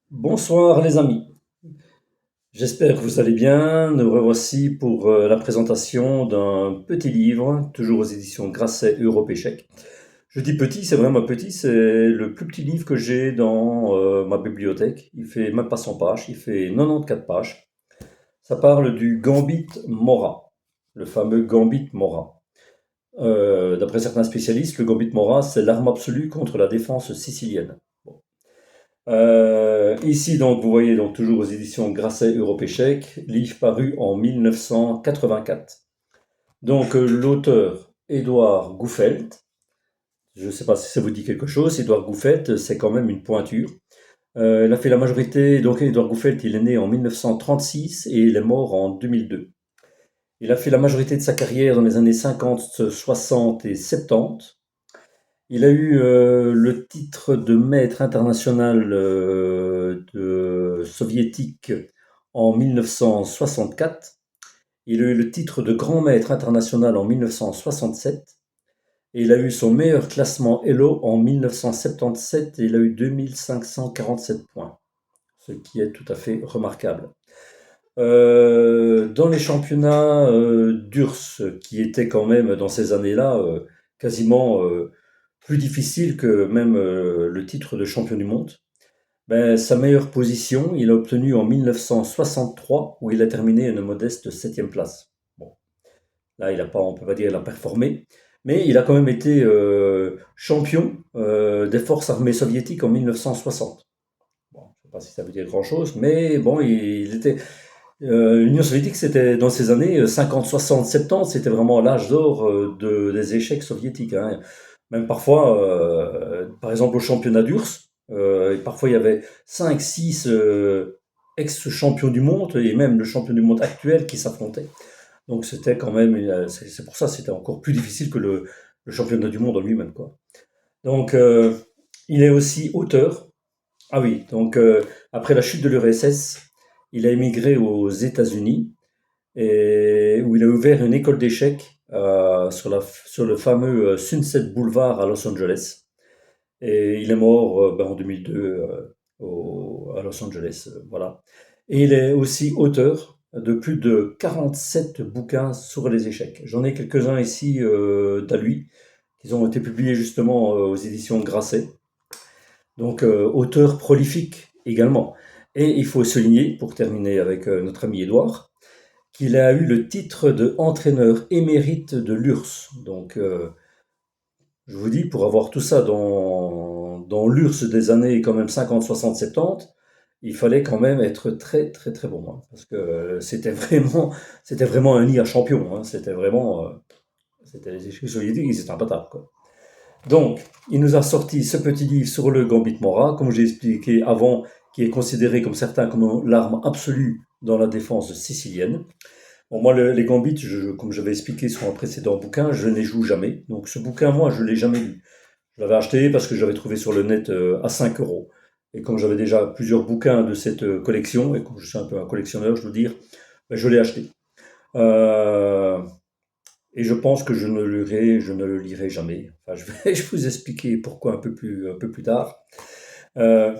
Bonsoir les amis, j'espère que vous allez bien. Nous revoici pour la présentation d'un petit livre, toujours aux éditions Grasset Europe Échec. Je dis petit, c'est vraiment petit, c'est le plus petit livre que j'ai dans ma bibliothèque. Il fait même pas 100 pages, il fait 94 pages. Ça parle du Gambit Mora, le fameux Gambit Mora. D'après certains spécialistes, le Gambit Mora, c'est l'arme absolue contre la défense sicilienne. Bon. Ici, donc, vous voyez donc toujours aux éditions Grasset Europe Échec, livre paru en 1984. Donc, l'auteur, Édouard Gouffelt, je ne sais pas si ça vous dit quelque chose, Édouard Gouffelt, c'est quand même une pointure. Il a fait la majorité, donc Édouard Gouffelt, il est né en 1936 et il est mort en 2002. Il a fait la majorité de sa carrière dans les années 50, 60 et 70. Il a eu le titre de maître international soviétique en 1964. Il a eu le titre de grand maître international en 1967. Et il a eu son meilleur classement Elo en 1977 et il a eu 2547 points, ce qui est tout à fait remarquable. Dans les championnats d'URSS, qui étaient quand même dans ces années-là quasiment plus difficile que même le titre de champion du monde. Ben, sa meilleure position, il a obtenu en 1963, où il a terminé une modeste septième place. Bon, là, il a pas, on peut pas dire qu'il a performé, mais il a quand même été champion des forces armées soviétiques en 1960. Bon, je ne sais pas si ça veut dire grand-chose, mais bon, il était. L'Union soviétique, c'était dans ces années 50, 60, 70, c'était vraiment l'âge d'or des échecs soviétiques, hein. Même parfois, par exemple au championnat d'URSS, parfois il y avait 5, 6 ex-champions du monde et même le champion du monde actuel qui s'affrontaient. Donc c'était quand même, c'est pour ça c'était encore plus difficile que le championnat du monde en lui-même, quoi. Donc il est aussi auteur. Ah oui, donc après la chute de l'URSS, il a émigré aux États-Unis et où il a ouvert une école d'échecs sur le fameux Sunset Boulevard à Los Angeles. Et il est mort en 2002 à Los Angeles, voilà. Et il est aussi auteur de plus de 47 bouquins sur les échecs. J'en ai quelques-uns ici d'à lui, qui ont été publiés justement aux éditions Grasset. Donc auteur prolifique également. Et il faut souligner, pour terminer avec notre ami Édouard, qu'il a eu le titre de entraîneur émérite de l'URSS. Donc je vous dis, pour avoir tout ça dans l'URSS des années quand même 50, 60, 70, il fallait quand même être très très très bon, hein, parce que c'était vraiment un nid à champion, hein, c'était vraiment, c'était les échecs soviétiques, ils étaient imbattables, quoi. Donc, il nous a sorti ce petit livre sur le Gambit Mora, comme j'ai expliqué avant, qui est considéré comme certains comme l'arme absolue dans la défense sicilienne. Bon, moi, les gambits, comme j'avais expliqué sur un précédent bouquin, je ne les joue jamais. Donc ce bouquin, moi, je ne l'ai jamais lu. Je l'avais acheté parce que j'avais trouvé sur le net à 5 euros. Et comme j'avais déjà plusieurs bouquins de cette collection, et comme je suis un peu un collectionneur, je veux dire, ben, je l'ai acheté. Euh, et je pense que je ne le lirai jamais. Enfin, je vais vous expliquer pourquoi un peu plus tard. Euh,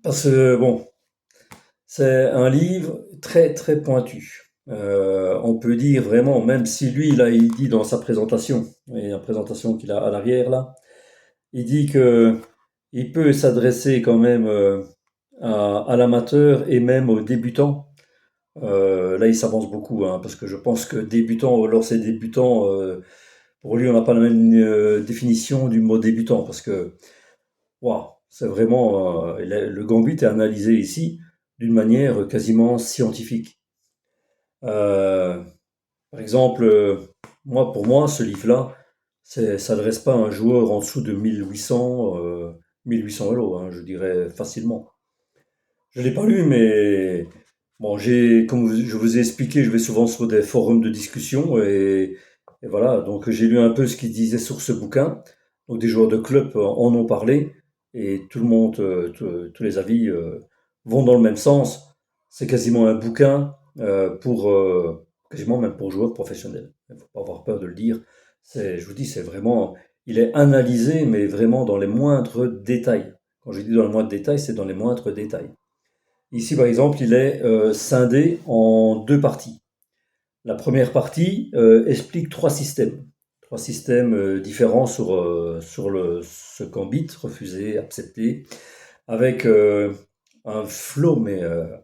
Parce que, bon, c'est un livre très très pointu. On peut dire vraiment, même si lui, là, il dit dans sa présentation, et la présentation qu'il a à l'arrière là, il dit que il peut s'adresser quand même à l'amateur et même aux débutants. Là, il s'avance beaucoup, hein, parce que je pense que débutant, alors c'est débutant, pour lui, on n'a pas la même définition du mot débutant, parce que waouh, c'est vraiment le gambit est analysé ici d'une manière quasiment scientifique. Euh, Par exemple, moi, pour moi, ce livre-là, ça s'adresse pas à un joueur en dessous de 1800 euros, hein, je dirais facilement. Je l'ai pas lu, mais bon, comme je vous ai expliqué, je vais souvent sur des forums de discussion et voilà, donc j'ai lu un peu ce qu'il disait sur ce bouquin. Donc des joueurs de club en ont parlé et tout le monde, tous les avis vont dans le même sens. C'est quasiment un bouquin quasiment même pour joueurs professionnels. Il ne faut pas avoir peur de le dire. Je vous dis, c'est vraiment, il est analysé, mais vraiment dans les moindres détails. Quand je dis dans les moindres détails, c'est dans les moindres détails. Ici, par exemple, il est scindé en deux parties. La première partie explique trois systèmes différents sur ce gambit, refusé, accepté, avec un flot mais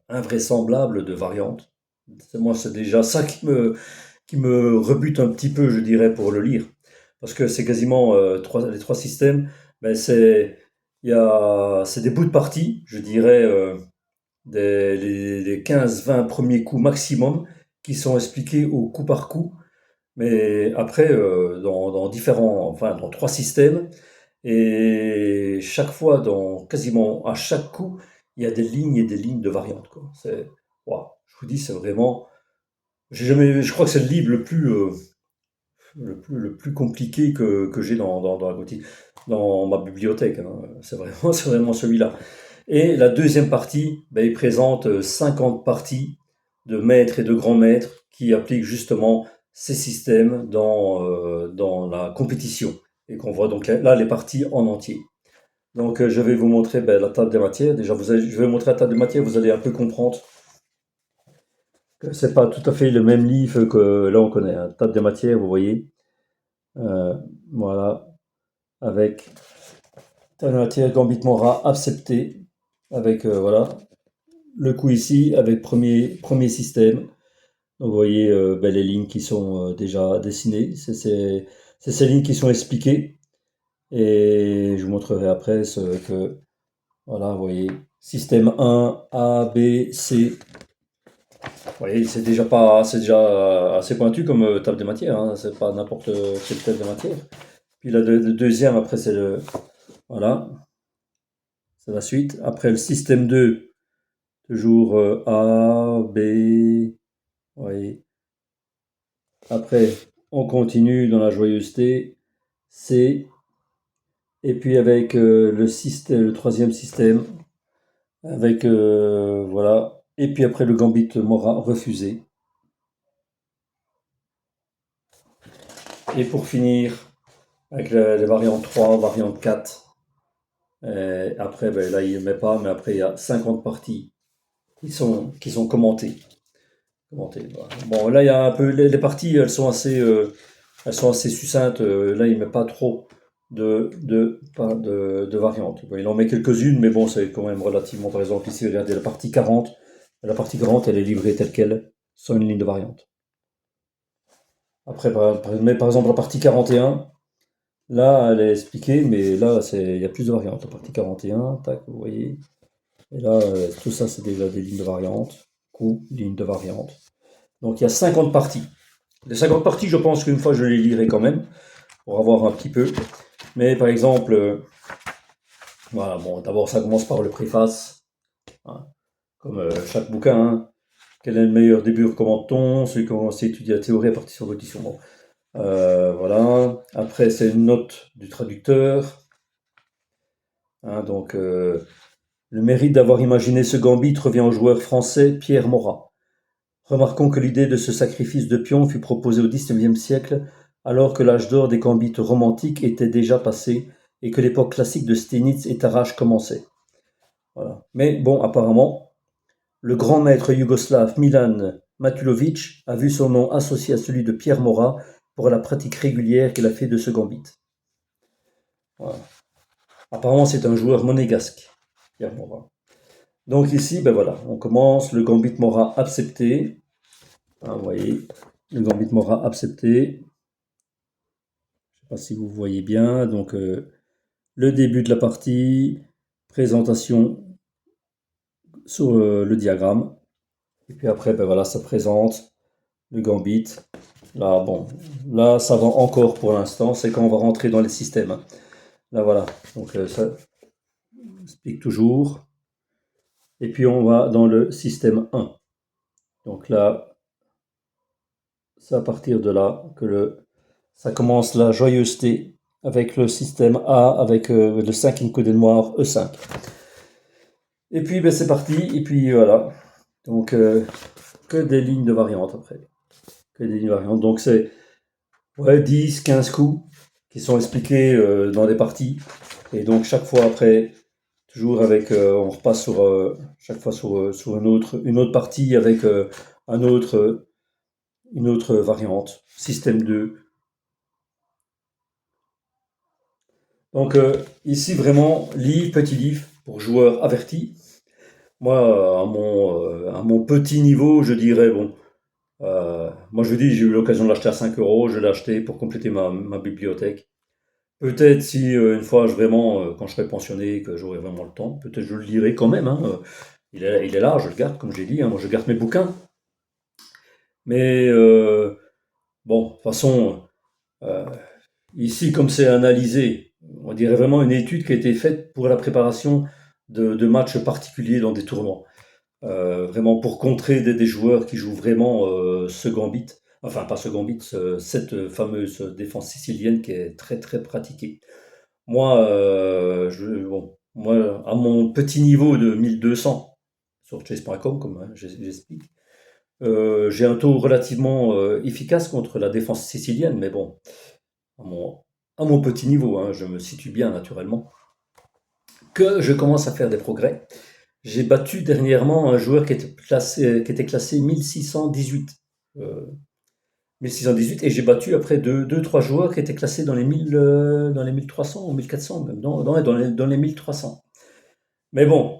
invraisemblable de variantes. Moi, c'est déjà ça qui me rebute un petit peu, je dirais, pour le lire. Parce que c'est quasiment les trois systèmes, ben c'est des bouts de partie, je dirais, les 15-20 premiers coups maximum, qui sont expliqués au coup par coup, mais après, dans trois systèmes, et chaque fois, quasiment à chaque coup, il y a des lignes et des lignes de variantes, quoi. Waouh, je vous dis, c'est vraiment, je crois que c'est le livre le plus compliqué que j'ai dans ma bibliothèque, hein. C'est vraiment, c'est vraiment celui-là. Et la deuxième partie, ben, il présente 50 parties de maîtres et de grands maîtres qui appliquent justement ces systèmes dans la compétition. Et qu'on voit donc là les parties en entier. Donc je vais vous montrer ben, la table des matières. Déjà, je vais vous montrer la table des matières, vous allez un peu comprendre que c'est pas tout à fait le même livre que là on connaît, hein. Table des matières, vous voyez. Euh, voilà, avec table des matières, Gambit Mora accepté, avec voilà, le coup ici avec premier système. Donc vous voyez ben, les lignes qui sont déjà dessinées. C'est ces lignes qui sont expliquées. Et je vous montrerai après voilà, vous voyez, système 1, A, B, C. Vous voyez, c'est déjà assez pointu comme table de matière, hein. C'est pas n'importe quelle table de matière. Puis le deuxième, après, voilà, c'est la suite. Après le système 2, toujours A, B, vous voyez. Après, on continue dans la joyeuseté, C, et puis avec le troisième système, avec voilà, et puis après le gambit Mora refusé. Et pour finir, avec les variantes 3, variante 4. Après, ben, là, il ne met pas, mais après, il y a 50 parties qui sont commentées. Voilà. Bon, là, il y a un peu. Les parties, elles sont assez succinctes. Là, il ne met pas trop de variantes. Bon, il en met quelques-unes, mais bon, c'est quand même relativement. Par exemple, ici, regardez la partie 40. La partie 40, elle est livrée telle qu'elle, sans une ligne de variante. Après, mais par exemple, la partie 41. Là, elle est expliquée, mais là, il y a plus de variantes. La partie 41, tac, vous voyez. Et là, tout ça, c'est déjà des lignes de variantes. Coup, ligne de variante. Donc, il y a 50 parties. Les 50 parties, je pense qu'une fois, je les lirai quand même, pour avoir un petit peu. Mais par exemple, voilà, bon, d'abord, ça commence par le préface, hein, comme chaque bouquin, hein. Quel est le meilleur début recommande-t-on? Celui qui commence à étudier la théorie à partir sur l'audition. Bon. Voilà. Après, c'est une note du traducteur. Hein, donc, le mérite d'avoir imaginé ce gambit revient au joueur français Pierre Morat. Remarquons que l'idée de ce sacrifice de pion fut proposée au XIXe siècle, alors que l'âge d'or des gambits romantiques était déjà passé et que l'époque classique de Stenitz et Tarrasch commençait. Voilà. Mais bon, apparemment, le grand maître yougoslave Milan Matulovic a vu son nom associé à celui de Pierre Morat pour la pratique régulière qu'il a fait de ce gambit. Voilà. Apparemment, c'est un joueur monégasque, Pierre Morat. Donc ici, ben voilà, on commence le gambit Mora accepté. Hein, vous voyez, le gambit Mora accepté. Je ne sais pas si vous voyez bien. Donc le début de la partie, présentation sur le diagramme. Et puis après, ben voilà, ça présente le gambit. Là, bon, là, ça va encore pour l'instant. C'est quand on va rentrer dans les systèmes, hein. Là, voilà. Donc ça explique toujours. Et puis on va dans le système 1. Donc là, c'est à partir de là que ça commence la joyeuseté avec le système A, avec le 5 coup de noir E5. Et puis ben, c'est parti, et puis voilà. Donc que des lignes de variantes après. Que des lignes de variantes. Donc c'est 10, 15 coups qui sont expliqués dans des parties. Et donc chaque fois après, Toujours avec, on repasse sur, chaque fois sur une autre partie avec un autre, une autre variante, système 2. Donc ici vraiment, livre, petit livre pour joueurs avertis. Moi, à mon petit niveau, je dirais, bon, moi je vous dis, j'ai eu l'occasion de l'acheter à 5 euros, je l'ai acheté pour compléter ma bibliothèque. Peut-être si une fois, vraiment, quand je serai pensionné, que j'aurai vraiment le temps, peut-être je le lirai quand même, hein. Il est là, je le garde, comme j'ai dit, hein, moi je garde mes bouquins. Mais bon, de toute façon, euh, ici, comme c'est analysé, on dirait vraiment une étude qui a été faite pour la préparation de matchs particuliers dans des tournois. Vraiment pour contrer des joueurs qui jouent vraiment ce gambit, enfin pas ce gambit, cette fameuse défense sicilienne qui est très très pratiquée. Moi, bon, moi, à mon petit niveau de 1200 sur chess.com, comme hein, j'explique, j'ai un taux relativement efficace contre la défense sicilienne, mais bon, à à mon petit niveau, hein, je me situe bien naturellement, que je commence à faire des progrès. J'ai battu dernièrement un joueur qui était classé 1618. Euh, 1618 et j'ai battu après deux, trois joueurs qui étaient classés dans les 1000, dans les 1300 ou 1400, même dans les 1300. Mais bon,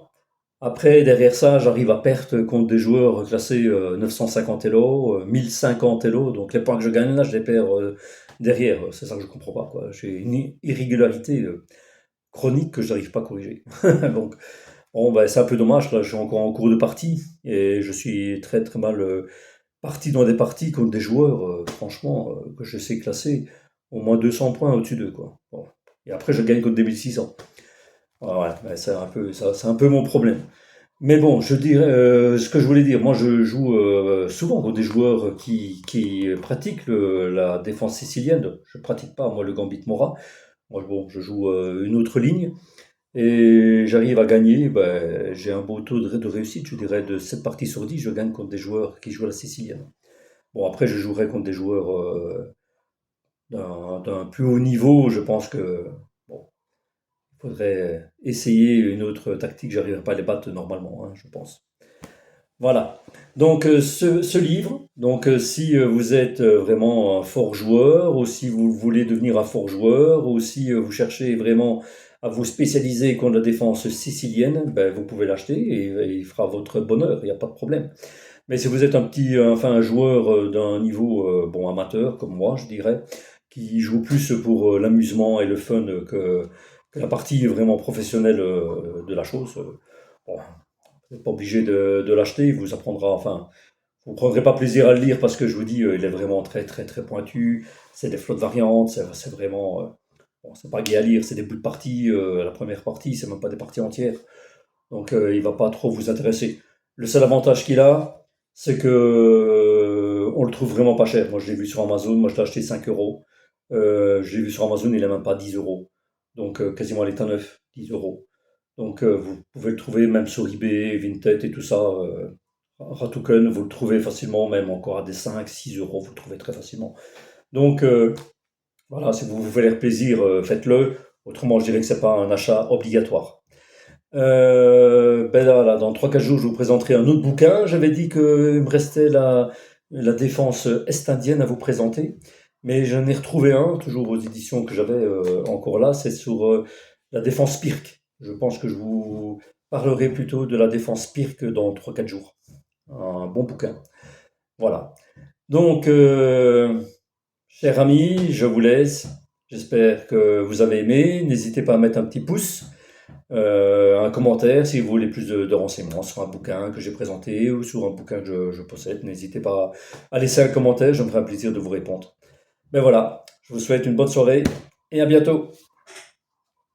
après, derrière ça, j'arrive à perdre contre des joueurs classés 950 Elo, 1050 Elo. Donc les points que je gagne là, je les perds derrière. C'est ça que je comprends pas, quoi. J'ai une irrégularité chronique que je n'arrive pas à corriger. Donc, bon, ben, c'est un peu dommage. Là, je suis encore en cours de partie et je suis très très mal parti dans des parties contre des joueurs, franchement, que je sais classer au moins 200 points au-dessus d'eux, quoi. Bon. Et après, je gagne contre des 1600. Ah ouais, ouais, c'est un peu, ça, c'est un peu mon problème. Mais bon, je dirais ce que je voulais dire. Moi, je joue souvent contre des joueurs qui pratiquent la défense sicilienne. Je pratique pas, moi, le Gambit Mora. Moi, bon, je joue une autre ligne et j'arrive à gagner. Ben, j'ai un beau taux de réussite, je dirais, de 7 parties sur 10. Je gagne contre des joueurs qui jouent à la sicilienne. Bon, après, je jouerai contre des joueurs d'un plus haut niveau. Je pense que bon, il faudrait essayer une autre tactique. J'arriverai pas à les battre normalement, hein, je pense. Voilà. Donc ce livre, donc si vous êtes vraiment un fort joueur, ou si vous voulez devenir un fort joueur, ou si vous cherchez vraiment à vous spécialiser contre la défense sicilienne, ben, vous pouvez l'acheter et il fera votre bonheur, il n'y a pas de problème. Mais si vous êtes un petit, enfin un joueur d'un niveau bon amateur comme moi, je dirais, qui joue plus pour l'amusement et le fun que la partie vraiment professionnelle de la chose, bon, vous n'êtes pas obligé de l'acheter, il vous apprendra, enfin, vous ne prendrez pas plaisir à le lire parce que je vous dis, il est vraiment très très très pointu, c'est des flottes variantes, c'est vraiment, bon, c'est pas gai à lire, c'est des bouts de partie, la première partie, c'est même pas des parties entières, donc il va pas trop vous intéresser. Le seul avantage qu'il a, c'est que on le trouve vraiment pas cher. Moi, je l'ai vu sur Amazon, moi je l'ai acheté 5 euros. Je l'ai vu sur Amazon, il est même pas 10 euros. Donc quasiment à l'état neuf, 10 euros. Donc vous pouvez le trouver même sur eBay, Vinted et tout ça. Ratuken, vous le trouvez facilement, même encore à des 5, 6 euros, vous le trouvez très facilement. Donc voilà, si vous vous voulez faire plaisir, faites-le. Autrement, je dirais que c'est pas un achat obligatoire. Ben là, là, dans 3 4 jours, je vous présenterai un autre bouquin. J'avais dit qu'il me restait la défense est-indienne à vous présenter, mais j'en ai retrouvé un, toujours aux éditions que j'avais encore là, c'est sur la défense pirque. Je pense que je vous parlerai plutôt de la défense pirque dans 3 4 jours. Un bon bouquin. Voilà. Donc, chers amis, je vous laisse. J'espère que vous avez aimé. N'hésitez pas à mettre un petit pouce, un commentaire si vous voulez plus de renseignements sur un bouquin que j'ai présenté ou sur un bouquin que je possède. N'hésitez pas à laisser un commentaire, je me ferai un plaisir de vous répondre. Ben voilà, je vous souhaite une bonne soirée et à bientôt.